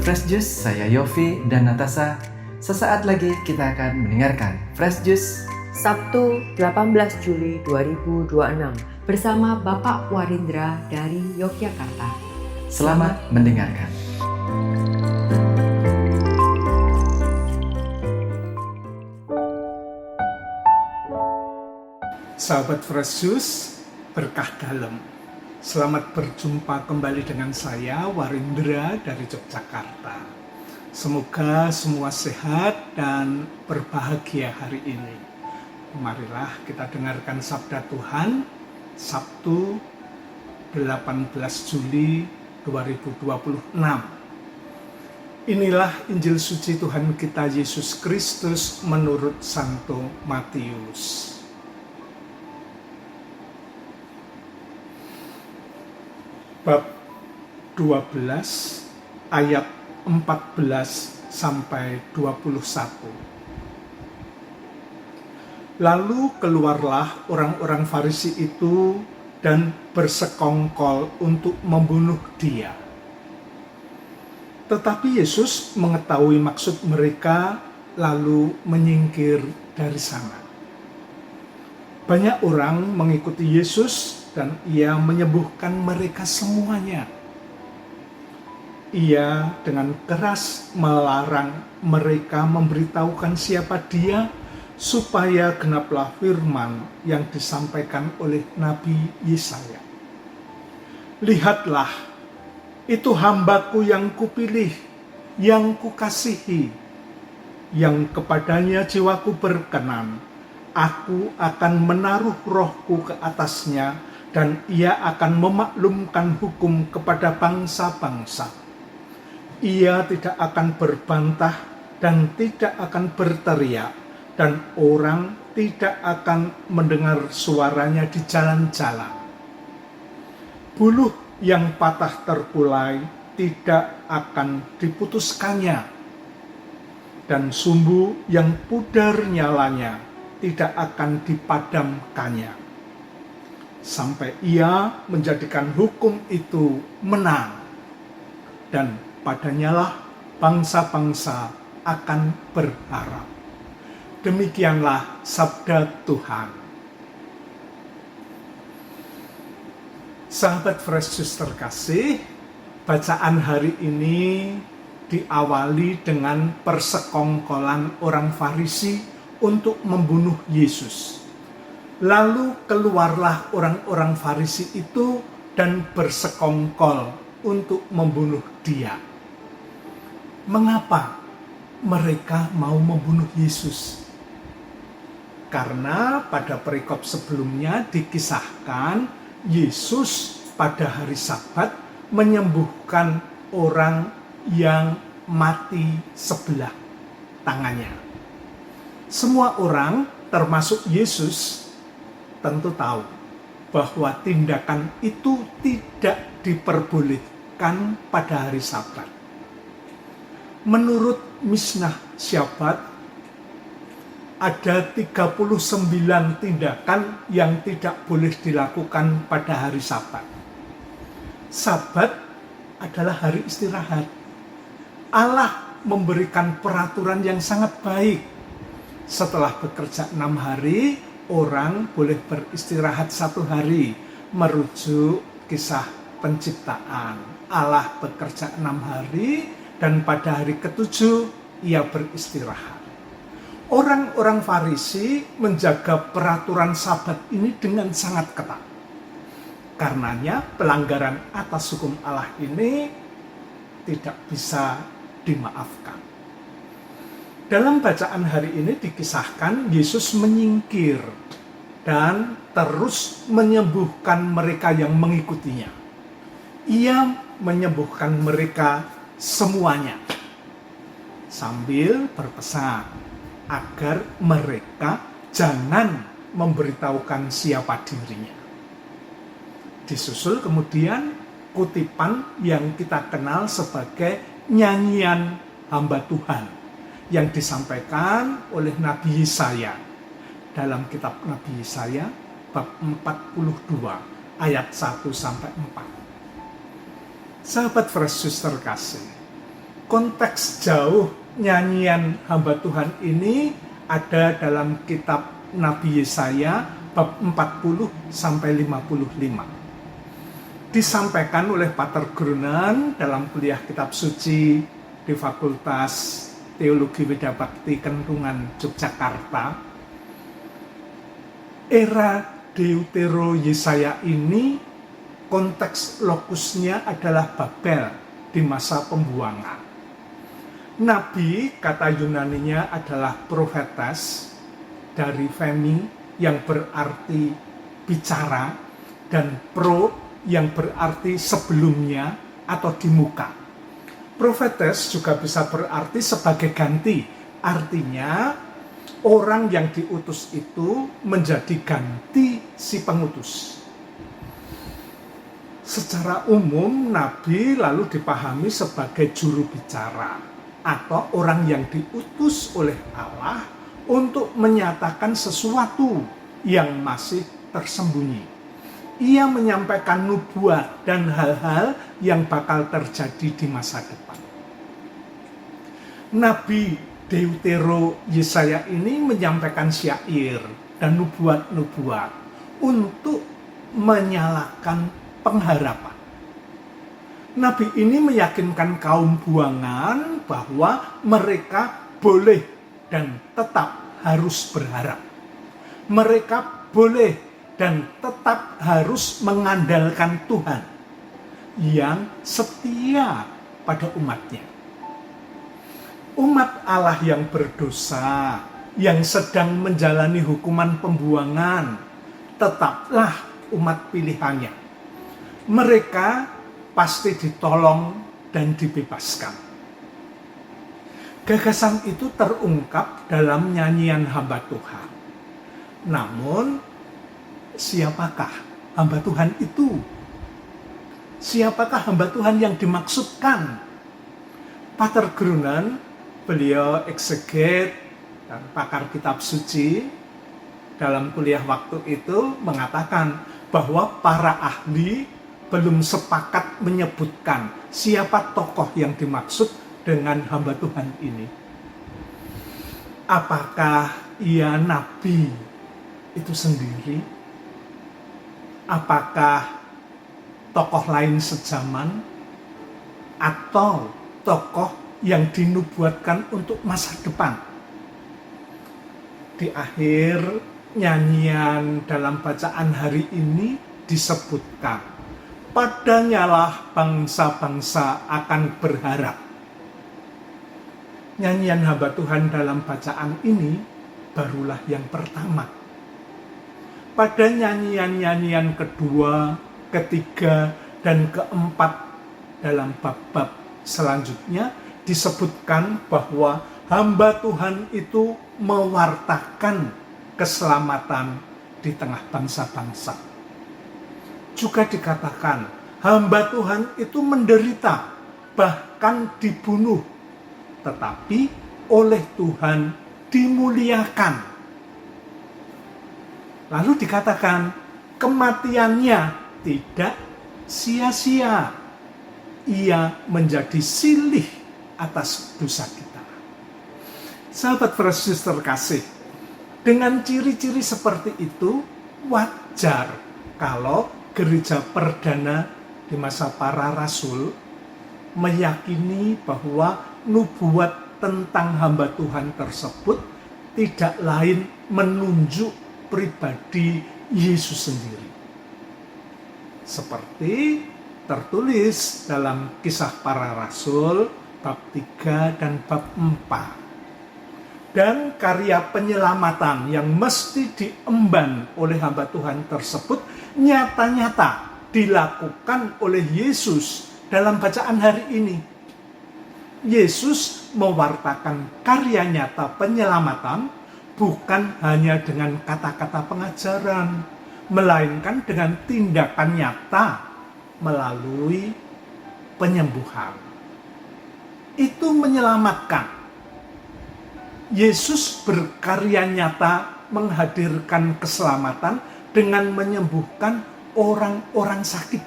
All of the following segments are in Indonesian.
Fresh Juice, saya Yofi dan Natasha. Sesaat lagi kita akan mendengarkan Fresh Juice Sabtu 18 Juli 2026 bersama Bapak Warindra dari Yogyakarta. Selamat mendengarkan. Sahabat Fresh Juice, berkah dalam. Selamat berjumpa kembali dengan saya, Warindra dari Yogyakarta. Semoga semua sehat dan berbahagia hari ini. Marilah kita dengarkan sabda Tuhan, Sabtu 18 Juli 2026. Inilah Injil suci Tuhan kita Yesus Kristus menurut Santo Matius. Bab 12 ayat 14 sampai 21. Lalu keluarlah orang-orang Farisi itu dan bersekongkol untuk membunuh dia. Tetapi Yesus mengetahui maksud mereka lalu menyingkir dari sana. Banyak orang mengikuti Yesus dan ia menyembuhkan mereka semuanya. Ia dengan keras melarang mereka memberitahukan siapa dia, supaya genaplah firman yang disampaikan oleh Nabi Yesaya. Lihatlah, itu hambaku yang kupilih, yang kukasihi, yang kepadanya jiwaku berkenan. Aku akan menaruh rohku ke atasnya, dan ia akan memaklumkan hukum kepada bangsa-bangsa. Ia tidak akan berbantah dan tidak akan berteriak, dan orang tidak akan mendengar suaranya di jalan-jalan. Buluh yang patah terkulai tidak akan diputuskannya, dan sumbu yang pudar nyalanya tidak akan dipadamkannya, sampai ia menjadikan hukum itu menang, dan padanyalah bangsa-bangsa akan berharap. Demikianlah sabda Tuhan. Sahabat Fresh Juice terkasih, bacaan hari ini diawali dengan persekongkolan orang Farisi untuk membunuh Yesus. Lalu keluarlah orang-orang Farisi itu dan bersekongkol untuk membunuh dia. Mengapa mereka mau membunuh Yesus? Karena pada perikop sebelumnya dikisahkan Yesus pada hari Sabat menyembuhkan orang yang mati sebelah tangannya. Semua orang, termasuk Yesus, tentu tahu bahwa tindakan itu tidak diperbolehkan pada hari Sabat. Menurut Mishnah Syabat, ada 39 tindakan yang tidak boleh dilakukan pada hari Sabat. Sabat adalah hari istirahat. Allah memberikan peraturan yang sangat baik. Setelah bekerja 6 hari, orang boleh beristirahat 1 hari, merujuk kisah penciptaan. Allah bekerja 6 hari dan pada hari ke-7 ia beristirahat. Orang-orang Farisi menjaga peraturan Sabat ini dengan sangat ketat. Karenanya pelanggaran atas hukum Allah ini tidak bisa dimaafkan. Dalam bacaan hari ini dikisahkan Yesus menyingkir dan terus menyembuhkan mereka yang mengikutinya. Ia menyembuhkan mereka semuanya sambil berpesan agar mereka jangan memberitahukan siapa dirinya. Disusul kemudian kutipan yang kita kenal sebagai nyanyian hamba Tuhan yang disampaikan oleh Nabi Yesaya dalam kitab Nabi Yesaya bab 42 ayat 1-4. Sahabat Fresh Juice terkasih, Konteks jauh nyanyian hamba Tuhan ini ada dalam kitab Nabi Yesaya bab 40 sampai 55. Disampaikan oleh Pater Grunan dalam kuliah kitab suci di Fakultas Teologi Widya Bakti Kentungan Yogyakarta. Era Deutero Yesaya ini konteks lokusnya adalah Babel di masa pembuangan. Nabi, kata Yunaninya adalah prophetes dari femi yang berarti bicara dan pro yang berarti sebelumnya atau di muka. Prophetes juga bisa berarti sebagai ganti, artinya orang yang diutus itu menjadi ganti si pengutus. Secara umum, Nabi lalu dipahami sebagai juru bicara atau orang yang diutus oleh Allah untuk menyatakan sesuatu yang masih tersembunyi. Ia menyampaikan nubuat dan hal-hal yang bakal terjadi di masa depan. Nabi Deutero Yesaya ini menyampaikan syair dan nubuat-nubuat untuk menyalakan pengharapan. Nabi ini meyakinkan kaum buangan bahwa mereka boleh dan tetap harus berharap. Mereka boleh dan tetap harus mengandalkan Tuhan yang setia pada umatnya. Umat Allah yang berdosa, yang sedang menjalani hukuman pembuangan, tetaplah umat pilihannya. Mereka pasti ditolong dan dibebaskan. Gagasan itu terungkap dalam nyanyian hamba Tuhan. Namun, siapakah hamba Tuhan itu? Siapakah hamba Tuhan yang dimaksudkan? Pater Grunan, beliau ekseget dan pakar kitab suci, dalam kuliah waktu itu mengatakan bahwa para ahli belum sepakat menyebutkan siapa tokoh yang dimaksud dengan hamba Tuhan ini. Apakah ia nabi itu sendiri? Apakah tokoh lain sejaman? Atau tokoh yang dinubuatkan untuk masa depan? Di akhir nyanyian dalam bacaan hari ini disebutkan, padanyalah bangsa-bangsa akan berharap. Nyanyian hamba Tuhan dalam bacaan ini barulah yang pertama. Pada nyanyian-nyanyian kedua, ketiga, dan keempat dalam bab-bab selanjutnya disebutkan bahwa hamba Tuhan itu mewartakan keselamatan di tengah bangsa-bangsa. Juga dikatakan hamba Tuhan itu menderita, bahkan dibunuh, tetapi oleh Tuhan dimuliakan. Lalu dikatakan kematiannya tidak sia-sia. Ia menjadi silih atas dosa kita. Sahabat Yesus terkasih, dengan ciri-ciri seperti itu wajar kalau gereja perdana di masa para rasul meyakini bahwa nubuat tentang hamba Tuhan tersebut tidak lain menunjuk pribadi Yesus sendiri. Seperti tertulis dalam Kisah Para Rasul bab 3 dan bab 4. Dan karya penyelamatan yang mesti diemban oleh hamba Tuhan tersebut nyata-nyata dilakukan oleh Yesus dalam bacaan hari ini. Yesus mewartakan karya nyata penyelamatan bukan hanya dengan kata-kata pengajaran, melainkan dengan tindakan nyata melalui penyembuhan. Itu menyelamatkan. Yesus berkarya nyata menghadirkan keselamatan dengan menyembuhkan orang-orang sakit.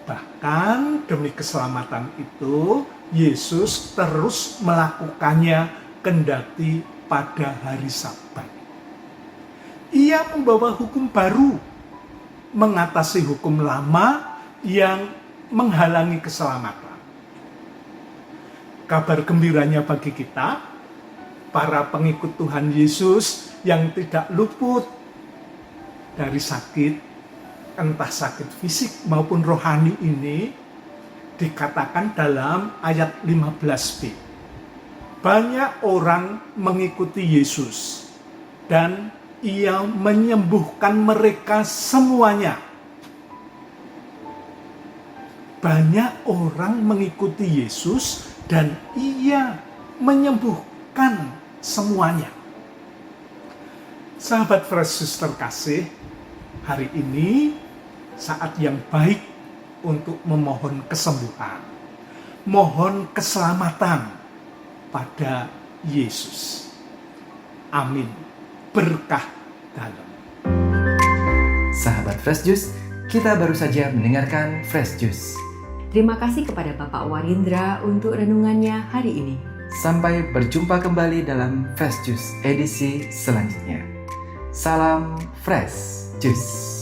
Bahkan demi keselamatan itu, Yesus terus melakukannya kendati pada hari Sabat. Ia membawa hukum baru, mengatasi hukum lama yang menghalangi keselamatan. Kabar gembiranya bagi kita, para pengikut Tuhan Yesus yang tidak luput dari sakit, entah sakit fisik maupun rohani ini, dikatakan dalam ayat 15b. Banyak orang mengikuti Yesus dan ia menyembuhkan mereka semuanya. Banyak orang mengikuti Yesus dan ia menyembuhkan semuanya. Sahabat Fresh Juice terkasih, hari ini saat yang baik untuk memohon kesembuhan, mohon keselamatan pada Yesus. Amin. Berkah dalam. Sahabat Fresh Juice, kita baru saja mendengarkan Fresh Juice. Terima kasih kepada Bapak Warindra untuk renungannya hari ini. Sampai berjumpa kembali dalam Fresh Juice edisi selanjutnya. Salam Fresh Juice.